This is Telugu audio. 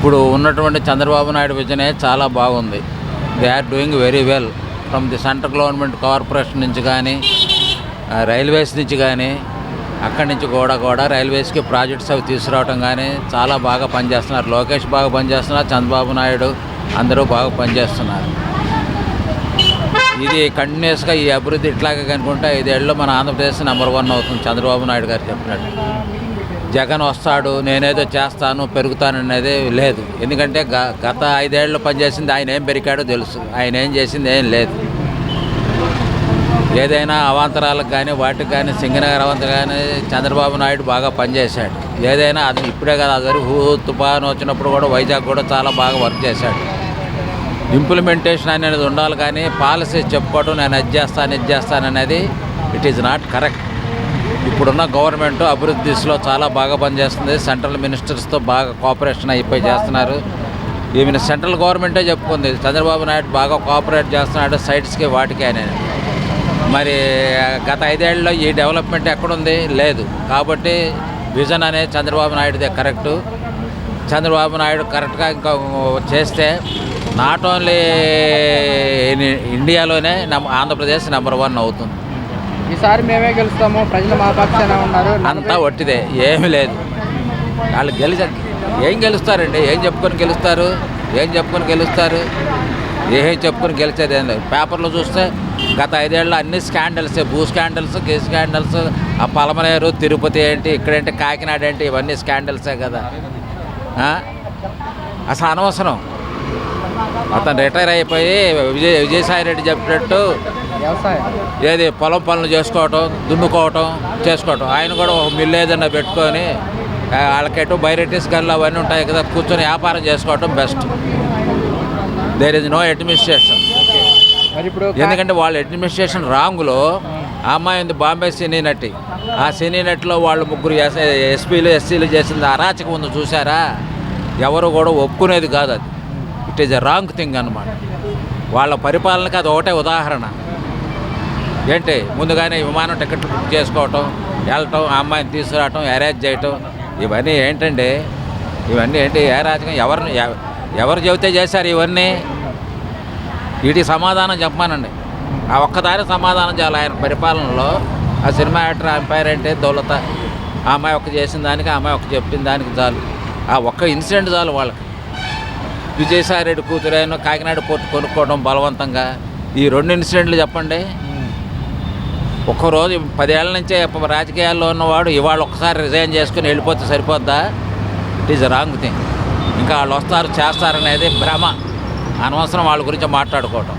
ఇప్పుడు ఉన్నటువంటి చంద్రబాబు నాయుడు విజనే చాలా బాగుంది. They are doing very well from the central government corporation నుంచి కానీ, రైల్వేస్ నుంచి కానీ, అక్కడి నుంచి కూడా రైల్వేస్కి ప్రాజెక్ట్స్ అవి తీసుకురావడం కానీ చాలా బాగా పనిచేస్తున్నారు. లోకేష్ బాగా పనిచేస్తున్నారు, చంద్రబాబు నాయుడు అందరూ బాగా పనిచేస్తున్నారు. ఇది కంటిన్యూస్గా ఈ అభివృద్ధి ఇట్లాగే కనుకుంటే 5 ఏళ్ళలో మన ఆంధ్రప్రదేశ్ నెంబర్ 1 అవుతుంది. చంద్రబాబు నాయుడు గారు చెప్పినట్టు జగన్ వస్తాడు, నేనేదో చేస్తాను పెరుగుతాననేది లేదు. ఎందుకంటే గత 5 ఏళ్ళు పనిచేసింది ఆయన ఏం పెరిగాడో తెలుసు, ఆయన ఏం చేసింది ఏం లేదు. ఏదైనా అవాంతరాలకు కానీ వాటికి కానీ సింగనగర్ అవంతరం కానీ చంద్రబాబు నాయుడు బాగా పనిచేశాడు. ఏదైనా అది ఇప్పుడే కదా, అది తుఫాను వచ్చినప్పుడు కూడా వైజాగ్ కూడా చాలా బాగా వర్క్ చేశాడు. ఇంప్లిమెంటేషన్ అనేది ఉండాలి కానీ పాలసీ చెప్పుకోవడం నేను అది చేస్తాను అనేది ఇట్ ఈజ్ నాట్ కరెక్ట్. ఇప్పుడున్న గవర్నమెంట్ అభివృద్ధి దిశలో చాలా బాగా పనిచేస్తుంది. సెంట్రల్ మినిస్టర్స్తో బాగా కోఆపరేషన్ అయిపోయి చేస్తున్నారు. ఈవెన్ సెంట్రల్ గవర్నమెంటే చెప్పుకుంది చంద్రబాబు నాయుడు బాగా కోఆపరేట్ చేస్తున్నాడు సైట్స్కి వాటికి అనేది. మరి గత 5 ఏళ్ళలో ఈ డెవలప్మెంట్ ఎక్కడుంది? లేదు. కాబట్టి విజన్ అనేది చంద్రబాబు నాయుడుదే కరెక్టు. చంద్రబాబు నాయుడు కరెక్ట్గా ఇంకా చేస్తే నాట్ ఓన్లీ ఇండియాలోనే ఆంధ్రప్రదేశ్ నెంబర్ 1 అవుతుంది. ఈసారి మేమే గెలుస్తాము, ప్రజలు మా పక్షాన ఉన్నారు, అంతా ఒట్టిదే, ఏమీ లేదు. వాళ్ళు ఏం గెలుస్తారండి? ఏం చెప్పుకొని గెలుస్తారు? ఏం చెప్పుకొని గెలిచేది ఏం లేదు. పేపర్లో చూస్తే గత 5 ఏళ్ళలో అన్ని స్కాండల్సే, భూ స్కాండల్స్, కేసు స్కాండల్స్, ఆ పలమనేరు, తిరుపతి ఏంటి, ఇక్కడేంటి, కాకినాడ ఏంటి, ఇవన్నీ స్కాండల్సే కదా. అసలు అనవసరం. అతను రిటైర్ అయిపోయి విజయసాయిరెడ్డి చెప్పినట్టు ఏది పొలం పనులు చేసుకోవటం, చేసుకోవటం. ఆయన కూడా ఒక మిల్లు ఏదన్నా పెట్టుకొని వాళ్ళకెటు బైరెటీస్ గన్లు అవన్నీ ఉంటాయి కదా, కూర్చొని వ్యాపారం చేసుకోవటం best. There is no administration. ఎందుకంటే వాళ్ళ అడ్మినిస్ట్రేషన్ రాంగులో ఆ అమ్మాయి ఉంది బాంబే సినీ నటి. ఆ సినీ నటిలో వాళ్ళు 3 ఎస్పీలు ఎస్సీలు చేసింది అరాచకం ఉంది చూసారా? ఎవరు కూడా ఒప్పుకునేది కాదు. అది it is a wrong thing అన్నమాట. వాళ్ళ పరిపాలనకి అది ఒకటే ఉదాహరణ. ఏంటి, ముందుగానే విమానం టికెట్లు బుక్ చేసుకోవటం, వెళ్ళటం, ఆ అమ్మాయిని తీసుకురావటం, అరేంజ్ చేయటం, ఇవన్నీ ఏంటండి? ఇవన్నీ ఏంటి? ఏ రాజకీయం ఎవరు చెబితే చేశారు ఇవన్నీ? వీటికి సమాధానం చెప్పమానండి. ఆ ఒక్కదాని సమాధానం చాలు. ఆయన పరిపాలనలో ఆ సినిమా యాక్టర్ ఎంపైర్ అంటే దౌలత, ఆ అమ్మాయి ఒక్క చేసిన దానికి, ఆ అమ్మాయి ఒక్క చెప్పిన దానికి చాలు. ఆ ఒక్క ఇన్సిడెంట్ చాలు వాళ్ళకి. విజయసాయిరెడ్డి కూతురైన కాకినాడ పోర్టు కొనుక్కోవడం బలవంతంగా, ఈ 2 ఇన్సిడెంట్లు చెప్పండి. ఒక్కరోజు 10 ఏళ్ళ నుంచే రాజకీయాల్లో ఉన్నవాడు ఇవాళ ఒక్కసారి రిజైన్ చేసుకుని వెళ్ళిపోతే సరిపోద్దా? It is wrong thing. ఇంకా వాళ్ళు వస్తారు చేస్తారనేది భ్రమ. అనవసరం వాళ్ళ గురించి మాట్లాడుకోవటం.